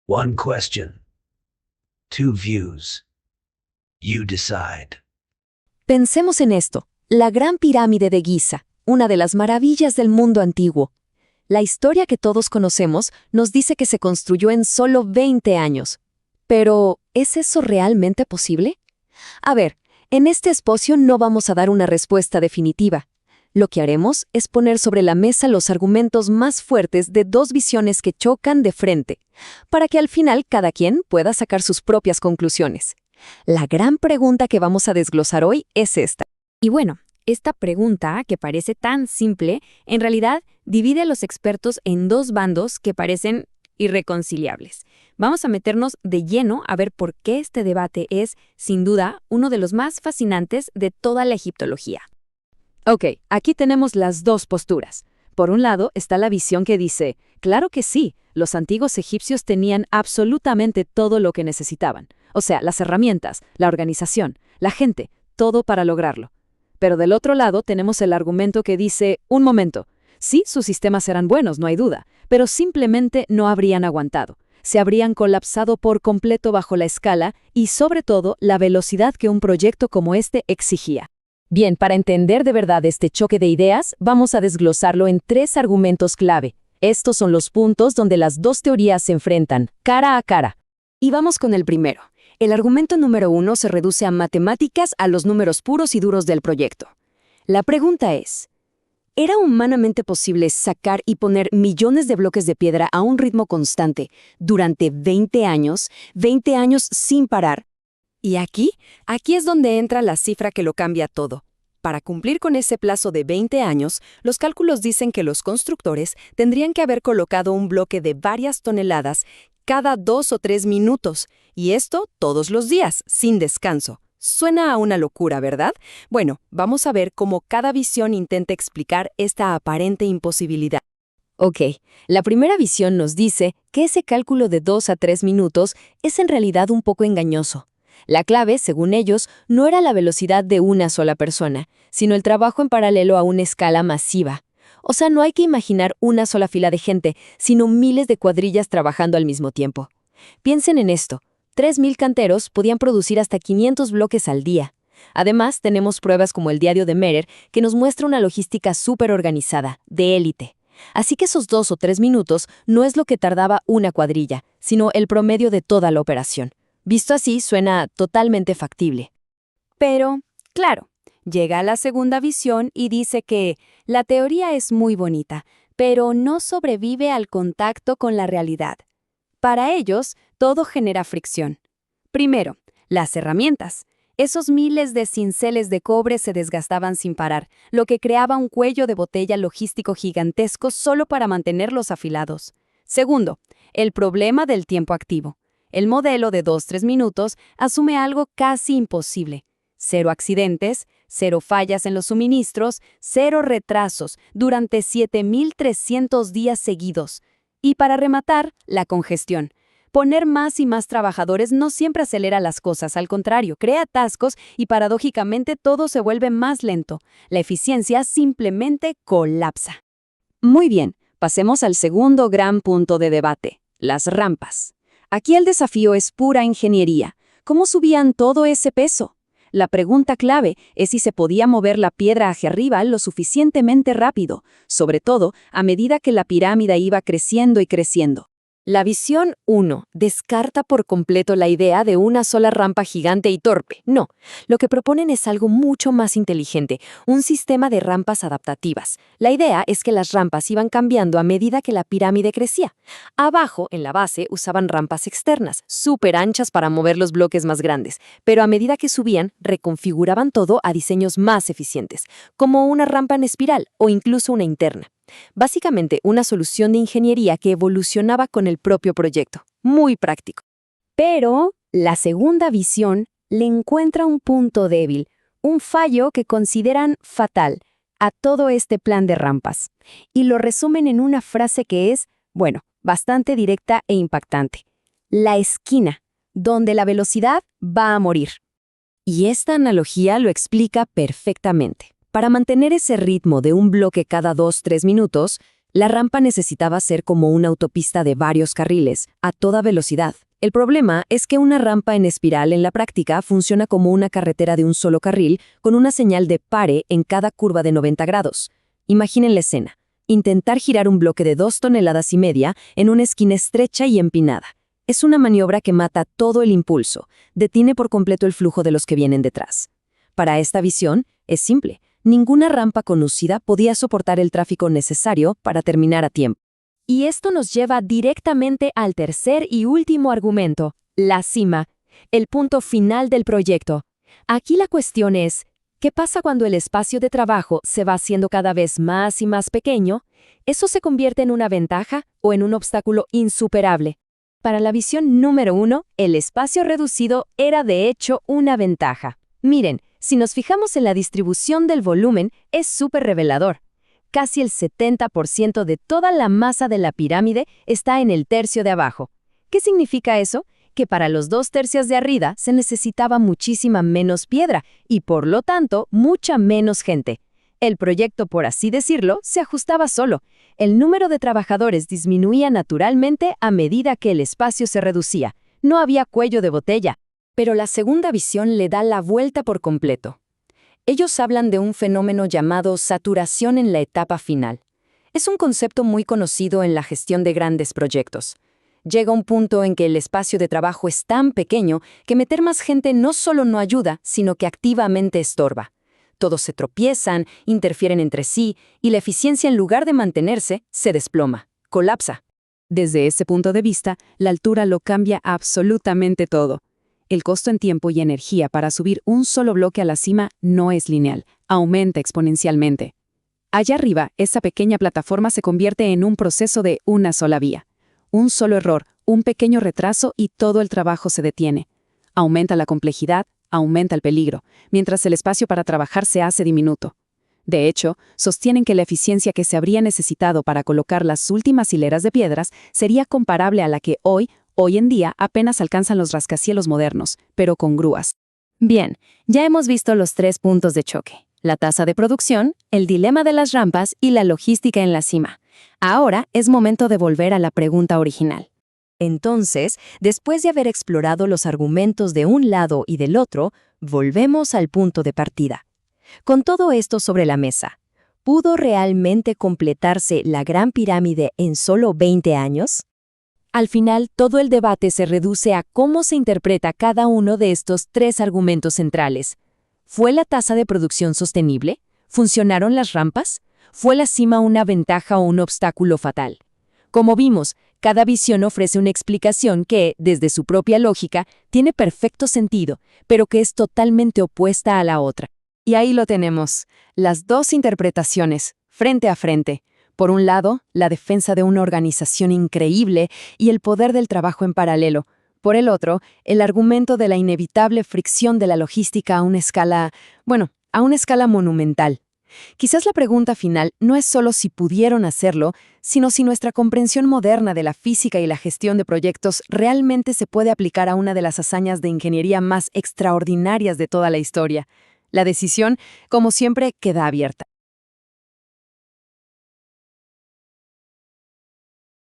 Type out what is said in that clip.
One question, two views. You decide. Pensemos en esto, la Gran Pirámide de Giza, una de las maravillas del mundo antiguo. La historia que todos conocemos nos dice que se construyó en solo 20 años. Pero, ¿es eso realmente posible? A ver, en este espacio no vamos a dar una respuesta definitiva. Lo que haremos es poner sobre la mesa los argumentos más fuertes de dos visiones que chocan de frente, para que al final cada quien pueda sacar sus propias conclusiones. La gran pregunta que vamos a desglosar hoy es esta. Y bueno, esta pregunta, que parece tan simple, en realidad divide a los expertos en dos bandos que parecen irreconciliables. Vamos a meternos de lleno a ver por qué este debate es, sin duda, uno de los más fascinantes de toda la egiptología. Ok, aquí tenemos las dos posturas. Por un lado está la visión que dice, claro que sí, los antiguos egipcios tenían absolutamente todo lo que necesitaban. O sea, las herramientas, la organización, la gente, todo para lograrlo. Pero del otro lado tenemos el argumento que dice, un momento, sí, sus sistemas eran buenos, no hay duda, pero simplemente no habrían aguantado. Se habrían colapsado por completo bajo la escala y, sobre todo, la velocidad que un proyecto como este exigía. Bien, para entender de verdad este choque de ideas, vamos a desglosarlo en tres argumentos clave. Estos son los puntos donde las dos teorías se enfrentan, cara a cara. Y vamos con el primero. El argumento número 1 se reduce a matemáticas, a los números puros y duros del proyecto. La pregunta es, ¿era humanamente posible sacar y poner millones de bloques de piedra a un ritmo constante durante 20 años sin parar? Y aquí es donde entra la cifra que lo cambia todo. Para cumplir con ese plazo de 20 años, los cálculos dicen que los constructores tendrían que haber colocado un bloque de varias toneladas cada 2 o 3 minutos, y esto todos los días, sin descanso. Suena a una locura, ¿verdad? Bueno, vamos a ver cómo cada visión intenta explicar esta aparente imposibilidad. Ok, la primera visión nos dice que ese cálculo de 2 a 3 minutos es en realidad un poco engañoso. La clave, según ellos, no era la velocidad de una sola persona, sino el trabajo en paralelo a una escala masiva. O sea, no hay que imaginar una sola fila de gente, sino miles de cuadrillas trabajando al mismo tiempo. Piensen en esto. 3.000 canteros podían producir hasta 500 bloques al día. Además, tenemos pruebas como el diario de Merer, que nos muestra una logística súper organizada, de élite. Así que esos 2 o 3 minutos no es lo que tardaba una cuadrilla, sino el promedio de toda la operación. Visto así, suena totalmente factible. Pero, claro, llega a la segunda visión y dice que la teoría es muy bonita, pero no sobrevive al contacto con la realidad. Para ellos, todo genera fricción. Primero, las herramientas. Esos miles de cinceles de cobre se desgastaban sin parar, lo que creaba un cuello de botella logístico gigantesco solo para mantenerlos afilados. Segundo, el problema del tiempo activo. El modelo de 2-3 minutos asume algo casi imposible. 0 accidentes, 0 fallas en los suministros, 0 retrasos durante 7.300 días seguidos. Y para rematar, la congestión. Poner más y más trabajadores no siempre acelera las cosas, al contrario, crea atascos y paradójicamente todo se vuelve más lento. La eficiencia simplemente colapsa. Muy bien, pasemos al segundo gran punto de debate, las rampas. Aquí el desafío es pura ingeniería. ¿Cómo subían todo ese peso? La pregunta clave es si se podía mover la piedra hacia arriba lo suficientemente rápido, sobre todo a medida que la pirámide iba creciendo y creciendo. La visión 1 descarta por completo la idea de una sola rampa gigante y torpe. No, lo que proponen es algo mucho más inteligente, un sistema de rampas adaptativas. La idea es que las rampas iban cambiando a medida que la pirámide crecía. Abajo, en la base, usaban rampas externas, súper anchas para mover los bloques más grandes, pero a medida que subían, reconfiguraban todo a diseños más eficientes, como una rampa en espiral o incluso una interna. Básicamente, una solución de ingeniería que evolucionaba con el propio proyecto. Muy práctico. Pero la segunda visión le encuentra un punto débil, un fallo que consideran fatal a todo este plan de rampas. Y lo resumen en una frase que es, bueno, bastante directa e impactante. La esquina, donde la velocidad va a morir. Y esta analogía lo explica perfectamente. Para mantener ese ritmo de un bloque cada 2-3 minutos, La rampa necesitaba ser como una autopista de varios carriles, a toda velocidad. El problema es que una rampa en espiral en la práctica funciona como una carretera de un solo carril con una señal de pare en cada curva de 90 grados. Imaginen la escena. Intentar girar un bloque de 2,5 toneladas en una esquina estrecha y empinada. Es una maniobra que mata todo el impulso, detiene por completo el flujo de los que vienen detrás. Para esta visión, es simple. Ninguna rampa conocida podía soportar el tráfico necesario para terminar a tiempo. Y esto nos lleva directamente al tercer y último argumento, la cima, el punto final del proyecto. Aquí la cuestión es, ¿qué pasa cuando el espacio de trabajo se va haciendo cada vez más y más pequeño? ¿Eso se convierte en una ventaja o en un obstáculo insuperable? Para la visión número 1, el espacio reducido era de hecho una ventaja. Miren, si nos fijamos en la distribución del volumen, es súper revelador. Casi el 70% de toda la masa de la pirámide está en el tercio de abajo. ¿Qué significa eso? Que para los 2 tercios de arriba se necesitaba muchísima menos piedra y, por lo tanto, mucha menos gente. El proyecto, por así decirlo, se ajustaba solo. El número de trabajadores disminuía naturalmente a medida que el espacio se reducía. No había cuello de botella. Pero la segunda visión le da la vuelta por completo. Ellos hablan de un fenómeno llamado saturación en la etapa final. Es un concepto muy conocido en la gestión de grandes proyectos. Llega un punto en que el espacio de trabajo es tan pequeño que meter más gente no solo no ayuda, sino que activamente estorba. Todos se tropiezan, interfieren entre sí, y la eficiencia, en lugar de mantenerse, se desploma, colapsa. Desde ese punto de vista, la altura lo cambia absolutamente todo. El costo en tiempo y energía para subir un solo bloque a la cima no es lineal, aumenta exponencialmente. Allá arriba, esa pequeña plataforma se convierte en un proceso de una sola vía. Un solo error, un pequeño retraso y todo el trabajo se detiene. Aumenta la complejidad, aumenta el peligro, mientras el espacio para trabajar se hace diminuto. De hecho, sostienen que la eficiencia que se habría necesitado para colocar las últimas hileras de piedras sería comparable a la que hoy en día apenas alcanzan los rascacielos modernos, pero con grúas. Bien, ya hemos visto los 3 puntos de choque: la tasa de producción, el dilema de las rampas y la logística en la cima. Ahora es momento de volver a la pregunta original. Entonces, después de haber explorado los argumentos de un lado y del otro, volvemos al punto de partida. Con todo esto sobre la mesa, ¿pudo realmente completarse la Gran Pirámide en solo 20 años? Al final, todo el debate se reduce a cómo se interpreta cada uno de estos 3 argumentos centrales. ¿Fue la tasa de producción sostenible? ¿Funcionaron las rampas? ¿Fue la cima una ventaja o un obstáculo fatal? Como vimos, cada visión ofrece una explicación que, desde su propia lógica, tiene perfecto sentido, pero que es totalmente opuesta a la otra. Y ahí lo tenemos, las 2 interpretaciones, frente a frente. Por un lado, la defensa de una organización increíble y el poder del trabajo en paralelo. Por el otro, el argumento de la inevitable fricción de la logística a una escala monumental. Quizás la pregunta final no es solo si pudieron hacerlo, sino si nuestra comprensión moderna de la física y la gestión de proyectos realmente se puede aplicar a una de las hazañas de ingeniería más extraordinarias de toda la historia. La decisión, como siempre, queda abierta.